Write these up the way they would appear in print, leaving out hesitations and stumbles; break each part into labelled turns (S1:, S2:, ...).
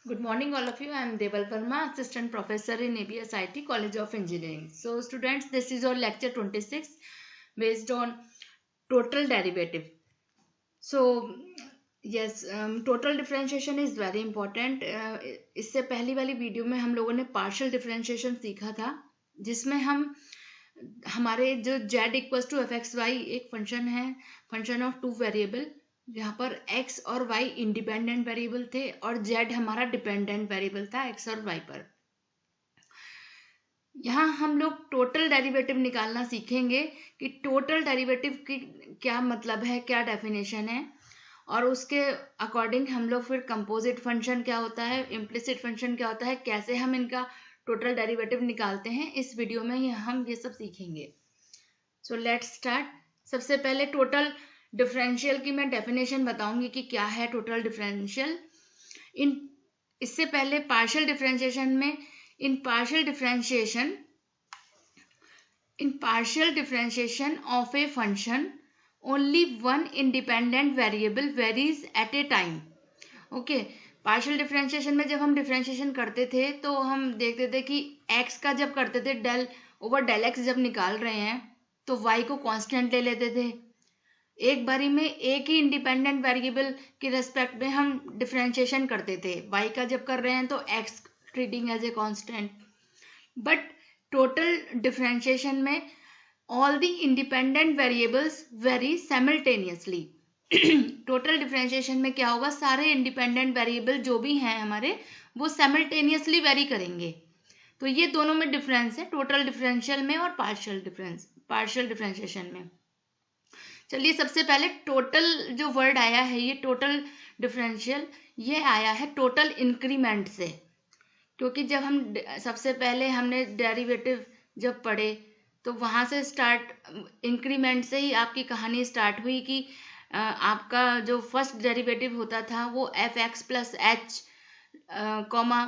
S1: Good morning, all of you. I am Deval Verma, Assistant Professor in ABS IT, College of Engineering. So, students, this is our lecture 26 based on total derivative. So, yes, total differentiation is very important. इससे पहली वाली video में हम लोगों ने partial differentiation सीखा था, जिसमें हम हमारे जो z equal to f x y एक फंक्शन है, फंक्शन ऑफ टू वेरिएबल, यहाँ पर x और y इंडिपेंडेंट वेरिएबल थे और z हमारा डिपेंडेंट वेरिएबल था x और y पर। यहाँ हम लोग टोटल डेरिवेटिव निकालना सीखेंगे कि टोटल डेरिवेटिव की क्या मतलब है, क्या डेफिनेशन है, और उसके अकॉर्डिंग हम लोग फिर कंपोजिट फंक्शन क्या होता है, इम्प्लिसिट फंक्शन क्या होता है, कैसे हम इनका टोटल डेरिवेटिव निकालते हैं, इस वीडियो में हम ये सब सीखेंगे। So let's start. सबसे पहले टोटल डिफरेंशियल की मैं डेफिनेशन बताऊंगी कि क्या है टोटल डिफरेंशियल। इससे पहले पार्शियल डिफरेंशिएशन में in partial differentiation of a function only one independent variable varies at a time. Okay, partial differentiation में जब हम डिफरेंशिएशन करते थे तो हम देखते थे कि x का जब करते थे डेल ओवर डेल एक्स जब निकाल रहे हैं तो y को कांस्टेंट ले लेते थे। एक बारी में एक ही इंडिपेंडेंट वेरिएबल के रेस्पेक्ट में हम डिफरेंशिएशन करते थे, y का जब कर रहे हैं तो x treating as a constant. But total differentiation में all the independent variables vary simultaneously. Total differentiation में क्या होगा, सारे इंडिपेंडेंट वेरिएबल जो भी हैं हमारे वो साइमल्टेनियसली वेरी करेंगे। तो ये दोनों में डिफरेंस है, टोटल डिफरेंशियल में और पार्शियल डिफरेंशिएशन में। चलिए, सबसे पहले टोटल जो वर्ड आया है, ये टोटल डिफरेंशियल ये आया है टोटल इंक्रीमेंट से, क्योंकि जब हम सबसे पहले हमने डेरिवेटिव जब पढ़े तो वहाँ से स्टार्ट, इंक्रीमेंट से ही आपकी कहानी स्टार्ट हुई कि आपका जो फर्स्ट डेरिवेटिव होता था वो F x plus H comma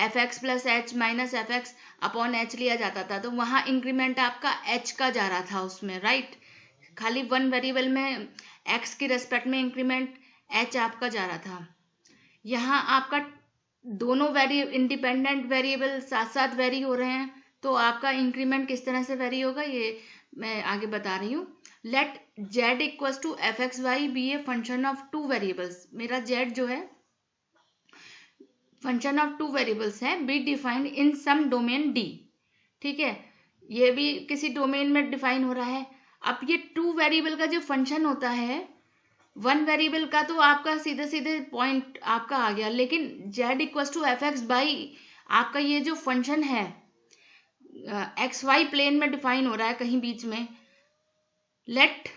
S1: F x plus H minus f x upon H लिया जाता था। तो वहाँ इंक्रीमेंट आपका एच का जा रहा था उसमें, राइट। खाली वन वेरिएबल में एक्स की रेस्पेक्ट में इंक्रीमेंट एच आपका जा रहा था। यहाँ आपका दोनों इंडिपेंडेंट वेरिएबल साथ साथ वेरी हो रहे हैं, तो आपका इंक्रीमेंट किस तरह से वेरी होगा ये मैं आगे बता रही हूँ। Let z equal to f x y be a function of two variables. मेरा z जो है फंक्शन ऑफ टू वेरिएबल्स है, be defined in some domain D. ठीक है, ये भी किसी डोमेन में डिफाइन हो रहा है। अब ये टू वेरिएबल का जो फंक्शन होता है, वन वेरिएबल का तो आपका सीधे सीधे पॉइंट आपका आ गया, लेकिन z equal to f x by आपका ये जो फंक्शन है एक्स वाई प्लेन में डिफाइन हो रहा है कहीं बीच में। Let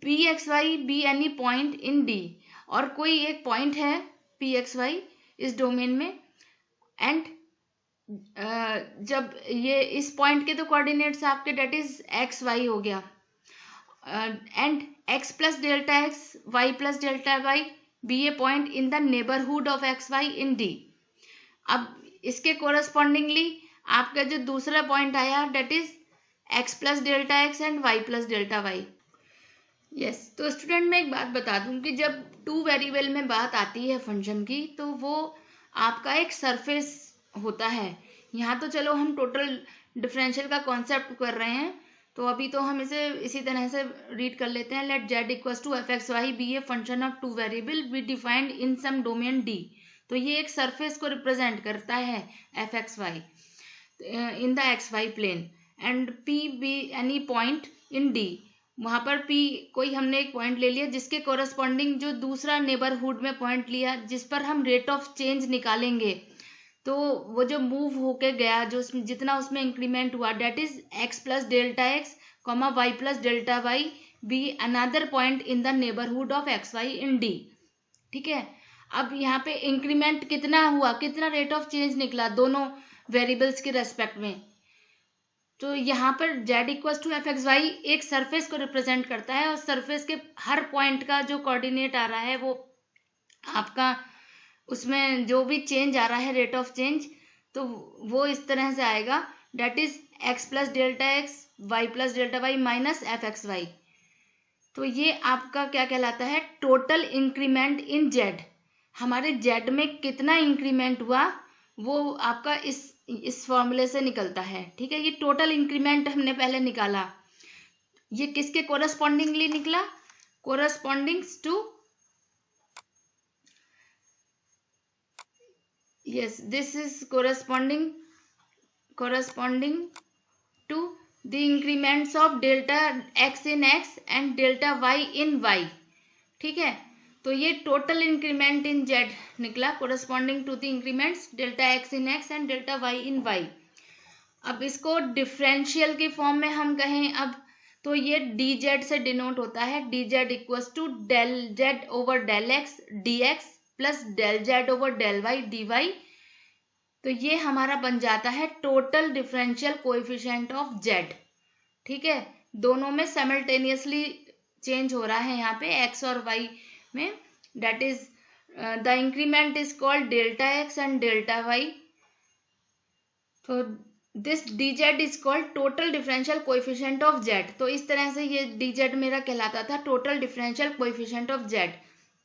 S1: P x y be any point in D, और कोई एक पॉइंट है पी एक्स वाई इस डोमेन में, एंड जब ये इस पॉइंट के तो कोऑर्डिनेट्स आपके डेट इज एक्स वाई हो गया, and x plus delta x y plus delta y be a point in the neighbourhood of x y in D. अब इसके कोरस्पॉन्डिंगली आपका जो दूसरा पॉइंट आया that is x plus delta x and y plus delta y. Yes, तो student मैं एक बात बता दूं कि जब टू वेरिएबल में बात आती है फंक्शन की तो वो आपका एक सरफेस होता है। यहाँ तो चलो हम टोटल डिफरेंशियल का कॉन्सेप्ट कर रहे हैं, तो अभी तो हम इसे इसी तरह से रीड कर लेते हैं। Let z equal to f x y be a function of two variable be defined in some domain D. तो ये एक सरफेस को रिप्रेजेंट करता है f x y in the x y plane, and P be any point in D. वहाँ पर P कोई हमने एक पॉइंट ले लिया जिसके कोरस्पॉन्डिंग जो दूसरा नेबरहुड में पॉइंट लिया जिस पर हम रेट ऑफ चेंज निकालेंगे, तो वो जो मूव होके गया जो जितना उसमें इंक्रीमेंट हुआ that is x plus delta x comma y plus delta y be another point in the neighbourhood of x y in D. ठीक है, अब यहाँ पे इंक्रीमेंट कितना हुआ, कितना रेट ऑफ चेंज निकला दोनों वेरिएबल्स के रेस्पेक्ट में। तो यहाँ पर z equal to f x y एक सरफेस को रिप्रेजेंट करता है, और सरफेस के हर पॉइंट का जो कोऑर्डिनेट आ रहा है वो आपका उसमें जो भी चेंज आ रहा है रेट ऑफ चेंज, तो वो इस तरह से आएगा that is x plus delta x y plus delta y minus f x y. तो ये आपका क्या कहलाता है, टोटल इंक्रीमेंट इन z। हमारे जेड में कितना इंक्रीमेंट हुआ वो आपका इस फॉर्मूले से निकलता है। ठीक है, ये टोटल इंक्रीमेंट हमने पहले निकाला, ये किसके कोरस्पॉन्डिंगली निकला, कोरस्पॉन्डिंग्स to, yes, this is corresponding to the increments of delta x in x and delta y in y। ठीक है, तो ये टोटल इंक्रीमेंट इन जेड निकला, corresponding to the increments delta x in x and delta y in y. अब इसको differential के form में हम कहें अब, तो ये डी जेड से डिनोट होता है, d z equals to del z over del x d x plus del z over del y d y. तो ये हमारा बन जाता है total differential coefficient of z. ठीक है, दोनों में साइमल्टेनियसली चेंज हो रहा है यहाँ पे एक्स और वाई में, that is the increment is called delta x and delta y. तो this d z is called total differential coefficient of z. तो इस तरह से ये डी जेड मेरा कहलाता था total differential coefficient of z.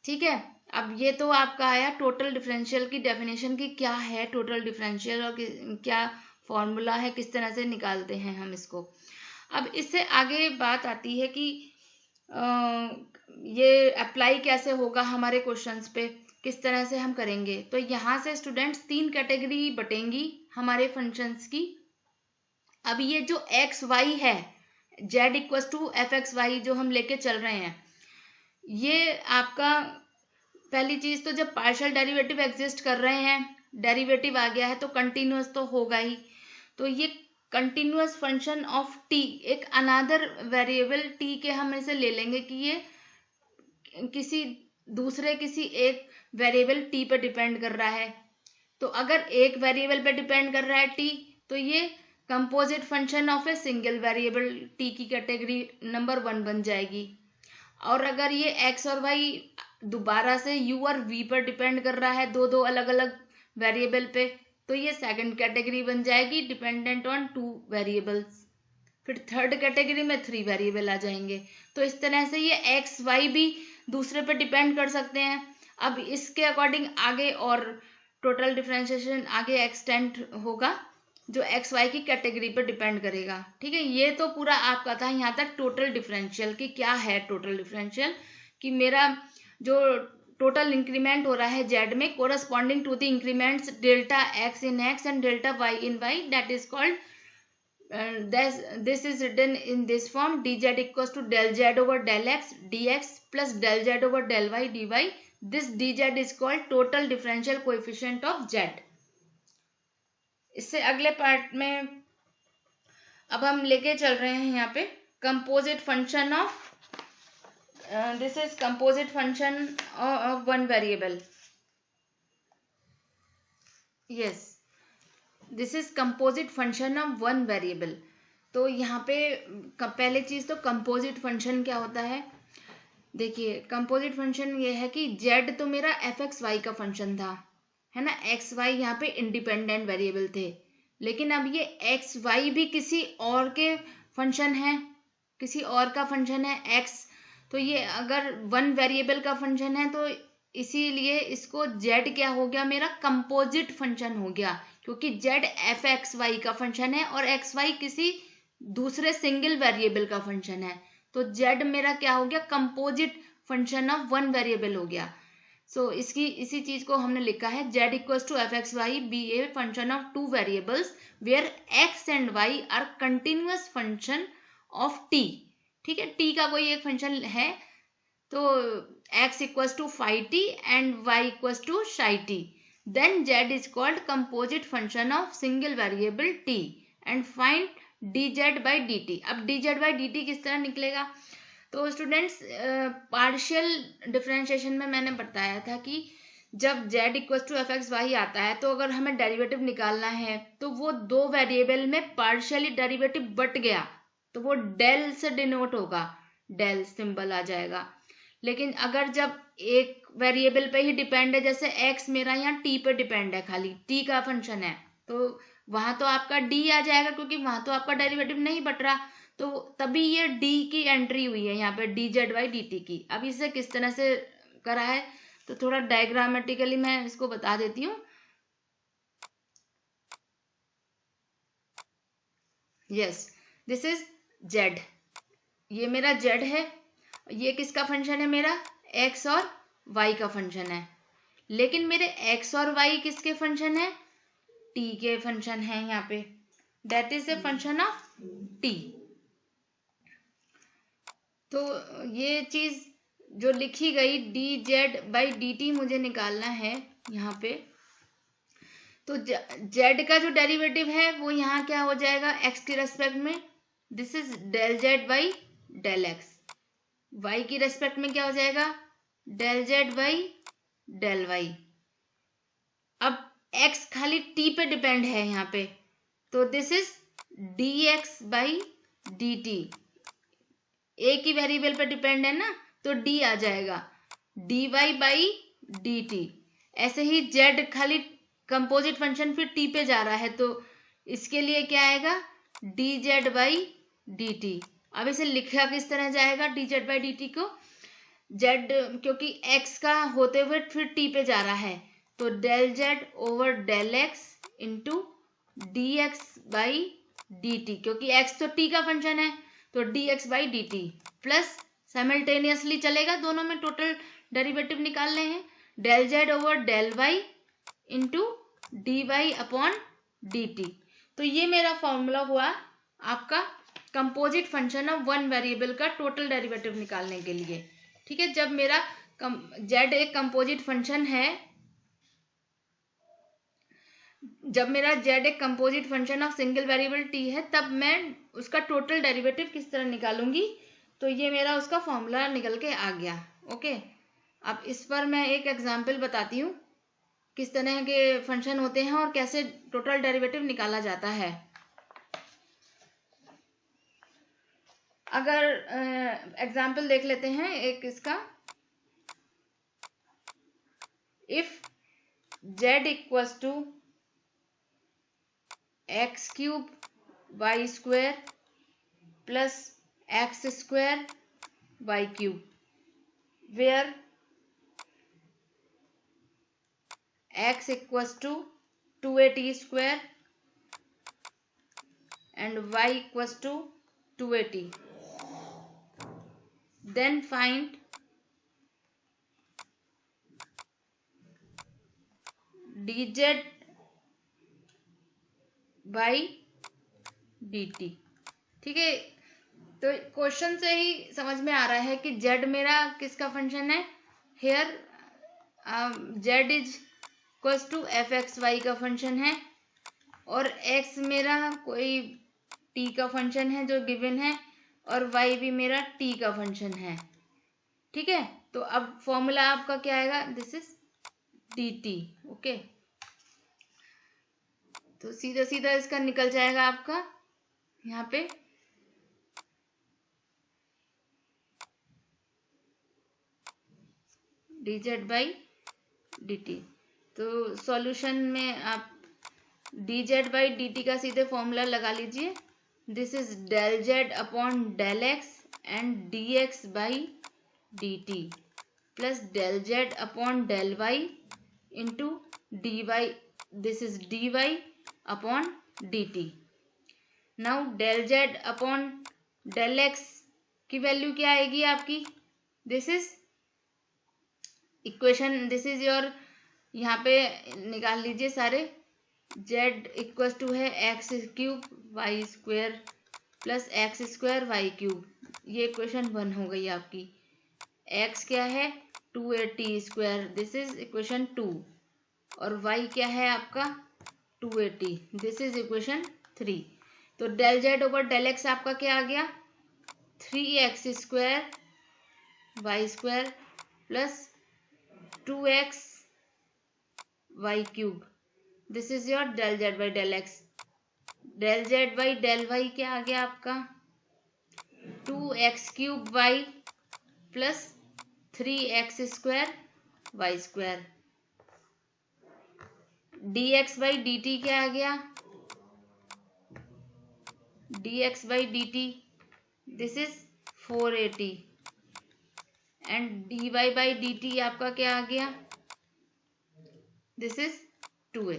S1: ठीक है, अब ये तो आपका आया टोटल डिफरेंशियल की डेफिनेशन की क्या है टोटल डिफरेंशियल और क्या फॉर्मूला है, किस तरह से निकालते हैं हम इसको। अब इससे आगे बात आती है कि ये अप्लाई कैसे होगा हमारे क्वेश्चंस पे, किस तरह से हम करेंगे। तो यहाँ से स्टूडेंट्स 3 कैटेगरी बटेंगी हमारे फंक्शंस की। अब ये जो एक्स वाई है, z equals to f x y जो हम लेके चल रहे हैं, ये आपका पहली चीज तो जब पार्शियल डेरिवेटिव एग्जिस्ट कर रहे हैं, डेरिवेटिव आ गया है तो कंटिन्यूअस तो होगा ही। तो ये कंटिन्यूअस फंक्शन ऑफ टी, एक अनदर वेरिएबल टी के हम इसे ले लेंगे कि ये किसी एक वेरिएबल टी पे डिपेंड कर रहा है। तो अगर एक वेरिएबल पे डिपेंड कर रहा है टी, तो ये composite function of a single variable T की कैटेगरी नंबर 1 बन जाएगी। और अगर ये एक्स और वाई दोबारा से यू और वी पर डिपेंड कर रहा है, दो अलग अलग वेरिएबल पे, तो ये सेकंड कैटेगरी बन जाएगी डिपेंडेंट ऑन 2 वेरिएबल्स। फिर थर्ड कैटेगरी में 3 वेरिएबल आ जाएंगे। तो इस तरह से ये एक्स वाई भी दूसरे पे डिपेंड कर सकते हैं। अब इसके अकॉर्डिंग आगे और टोटल डिफरेंशिएशन आगे एक्सटेंड होगा जो एक्स वाई की कैटेगरी पर डिपेंड करेगा। ठीक है, ये तो पूरा आपका था यहाँ तक टोटल डिफरेंशियल की क्या है। टोटल डिफरेंशियल कि मेरा जो टोटल इंक्रीमेंट हो रहा है जेड में corresponding to the increments delta x in x and delta y in y, that is called this is written in this form dz equals to del z over del x dx plus del z over del y dy. This dz is called total differential coefficient of z. इससे अगले part में अब हम लेके चल रहे हैं यहाँ पे composite function of, this is composite function of one variable. Yes, this is composite function of one variable. तो यहाँ पे पहले चीज तो कंपोजिट फंक्शन क्या होता है। देखिए कंपोजिट फंक्शन ये है कि z तो मेरा एफ एक्स वाई का फंक्शन था, है ना, एक्स वाई यहाँ पे इंडिपेंडेंट वेरिएबल थे, लेकिन अब ये एक्स वाई भी किसी और के फंक्शन है, किसी और का फंक्शन है एक्स। तो ये अगर 1 वेरिएबल का फंक्शन है तो इसीलिए इसको z क्या हो गया, मेरा कंपोजिट फंक्शन हो गया, क्योंकि z एफ एक्स वाई का फंक्शन है और एक्स वाई किसी दूसरे सिंगल वेरिएबल का फंक्शन है। तो z मेरा क्या हो गया, कंपोजिट फंक्शन ऑफ 1 वेरिएबल हो गया। सो इसी चीज को हमने लिखा है z equals to f x y be a function of 2 variables where x and y are continuous function of t। ठीक है, t का कोई एक फंक्शन है तो x equals to phi t and y equals to psi t, then z is called composite function of single variable t and find dz by dt। अब dz by dt किस तरह निकलेगा, तो स्टूडेंट्स पार्शियल डिफरेंशिएशन में मैंने बताया था कि जब z equals to f x y आता है तो अगर हमें डेरिवेटिव निकालना है तो वो 2 वेरिएबल में पार्शियली डेरिवेटिव बट गया तो वो डेल से डिनोट होगा, डेल सिंबल आ जाएगा। लेकिन अगर जब एक वेरिएबल पे ही डिपेंड है, जैसे x मेरा यहाँ t पे डिपेंड है, खाली t का फंक्शन है, तो वहां तो आपका d आ जाएगा क्योंकि वहां तो आपका डेरिवेटिव नहीं बट रहा, तो तभी ये d की एंट्री हुई है यहाँ पे dz by dt की। अब इसे किस तरह से करा है, तो थोड़ा डायग्रामेटिकली मैं इसको बता देती हूँ। यस, दिस इज जेड, ये मेरा जेड है। ये किसका फंक्शन है? मेरा एक्स और वाई का फंक्शन है। लेकिन मेरे एक्स और वाई किसके फंक्शन है? टी के फंक्शन है यहाँ पे। That is the function of T. तो ये चीज जो लिखी गई D Z by d T मुझे निकालना है यहाँ पे। तो जेड का जो डेरिवेटिव है वो यहाँ क्या हो जाएगा? एक्स के रेस्पेक्ट में, this is del z by del x. Y की रेस्पेक्ट में क्या हो जाएगा? Del z by del y. अब x खाली t पे डिपेंड है यहाँ पे, तो this is dx by d t. एक ही वेरिएबल पे डिपेंड है ना, तो d आ जाएगा dy बाई डी टी। ऐसे ही z खाली कंपोजिट फंक्शन फिर t पे जा रहा है, तो इसके लिए क्या आएगा? dz by d T. अब इसे लिखा किस तरह जाएगा dz बाई डी टी को? z क्योंकि x का होते हुए फिर t पे जा रहा है, तो del z over del x into d x by d t, क्योंकि x तो t का फंक्शन है, तो d x by d t plus simultaneously चलेगा, दोनों में टोटल डेरिवेटिव निकालने हैं। Del z over del y into d y upon d t. तो ये मेरा फॉर्मूला हुआ आपका composite function of one variable का टोटल डेरिवेटिव निकालने के लिए। ठीक है, जब मेरा z एक कंपोजिट फंक्शन है, जब मेरा z एक composite function of single variable t है, तब मैं उसका टोटल डेरिवेटिव किस तरह निकालूंगी। तो ये मेरा उसका फॉर्मूला निकल के आ गया। ओके, अब इस पर मैं एक एग्जांपल बताती हूँ किस तरह के फंक्शन होते हैं और कैसे टोटल डेरिवेटिव निकाला जाता है। अगर एग्जांपल देख लेते हैं एक इसका, if z equals to x cube y square plus x square y cube, where x equals to 2at square and y equals to 2at, then find dz by dt। ठीक है, तो क्वेश्चन से ही समझ में आ रहा है कि z मेरा किसका फंक्शन है। Here z is equals to f x y का फंक्शन है, और x मेरा कोई t का फंक्शन है जो गिवन है, और y भी मेरा t का फंक्शन है। ठीक है, तो अब फॉर्मूला आपका क्या आएगा? This is dt। ओके, तो सीधा सीधा इसका निकल जाएगा आपका यहाँ पे dz बाई dt। तो सॉल्यूशन में आप dz बाई dt का सीधे फॉर्मूला लगा लीजिए। This is del z upon del x and dx by dt plus del z upon del y into d y, this is dy upon dt। Now del z upon del x की value क्या आएगी आपकी? This is equation, this is your, यहाँ पे निकाल लीजिए सारे। z equal to है x cube y square plus x square y cube, ये इक्वेशन 1 हो गई आपकी। x क्या है? 2at square, this is equation 2, और y क्या है आपका? 2at, this is equation 3। तो del z over del x आपका क्या आ गया? 3x square y square plus 2x y cube, this is your del z by del x. Del z by del y क्या आ गया आपका? 2x cube y plus 3x square y square. dx by d t क्या आ गया? dx by d t, this is 4at and dy by dt आपका क्या आ गया, दिस इज 2a।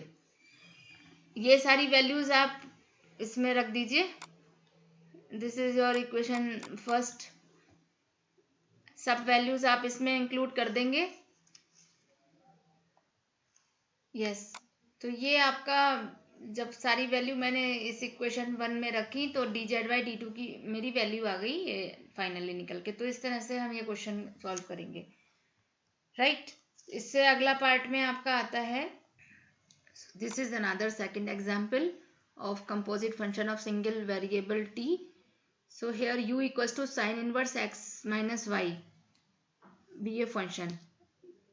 S1: ये सारी वैल्यूज आप इसमें रख दीजिए, this is your equation first. सब वैल्यूज आप इसमें इंक्लूड कर देंगे। यस तो ये आपका जब सारी वैल्यू मैंने इस इक्वेशन 1 में रखी तो dz बाई डी2 की मेरी वैल्यू आ गई ये फाइनली निकल के। तो इस तरह से हम ये क्वेश्चन सॉल्व करेंगे, राइट। इससे अगला पार्ट में आपका आता है, this is another second example of composite function of single variable t। So here u equals to sine inverse x minus y be a function,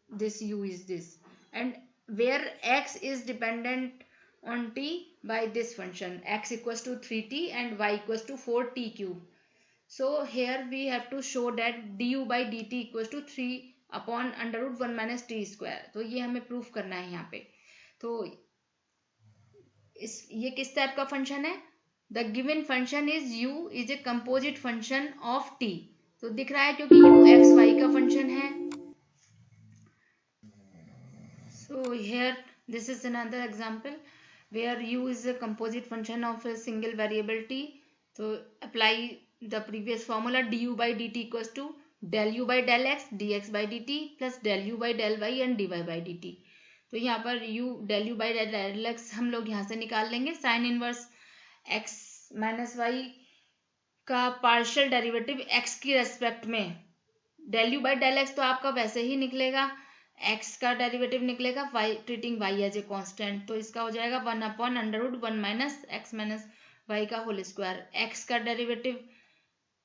S1: this u is this, and where x is dependent on t by this function, x equals to 3t and y equals to 4t cube. So here we have to show that du by dt equals to 3 upon under root 1 minus t square। तो ये हमें proof करना है यहाँ पे। तो ये किस टाइप का फंक्शन है, the given function is u is a composite function of t। तो दिख रहा है क्योंकि u x y का फंक्शन है। So here this is another example where u is a composite function of a single variable t. So apply the previous formula, du by dt equals to del u by del x dx by dt plus del u by del y and dy by dt। तो यहाँ पर u del u by del x हम लोग यहाँ से निकाल लेंगे। Sine inverse x minus y का पार्शियल डेरिवेटिव x की रेस्पेक्ट में, del u by del x तो आपका वैसे ही निकलेगा, x का डेरिवेटिव निकलेगा y treating y as a constant. तो इसका हो जाएगा 1 upon under root 1 minus x minus y का होल स्क्वायर। x का डेरिवेटिव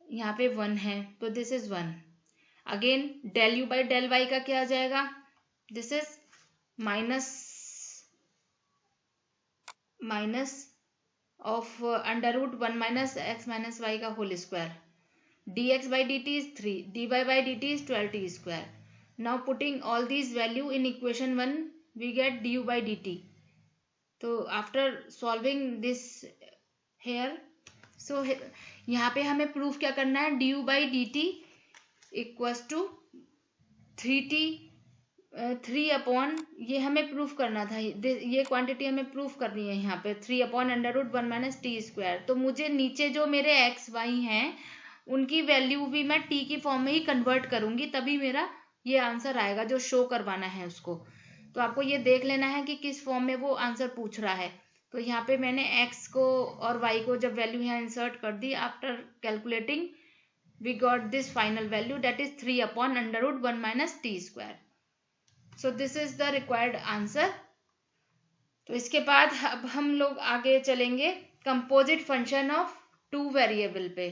S1: यहाँ पे 1 है तो this is 1। Again del u by del y का क्या आ जाएगा, this is minus of under root 1 minus x minus y का whole square. dx by dt is 3, dy by dt is 12t square. Now putting all these value in equation 1 we get du by dt. तो after solving this here, so यहाँ पे हमें proof क्या करना है, du by dt equals to 3 upon, ये हमें proof करना था, ये क्वांटिटी हमें प्रूफ करनी है यहाँ पे 3 upon under root 1 minus t square. तो मुझे नीचे जो मेरे एक्स वाई हैं उनकी वैल्यू भी मैं t की फॉर्म में ही कन्वर्ट करूंगी, तभी मेरा ये आंसर आएगा जो शो करवाना है उसको। तो आपको ये देख लेना है कि किस फॉर्म में वो आंसर पूछ रहा है। तो यहाँ पे मैंने x को और y को जब वैल्यू यहाँ इंसर्ट कर दी, after calculating we got this final value that is 3 upon under root 1 minus t square. So this is the required answer. तो इसके बाद अब हम लोग आगे चलेंगे कंपोजिट फंक्शन ऑफ 2 वेरिएबल पे।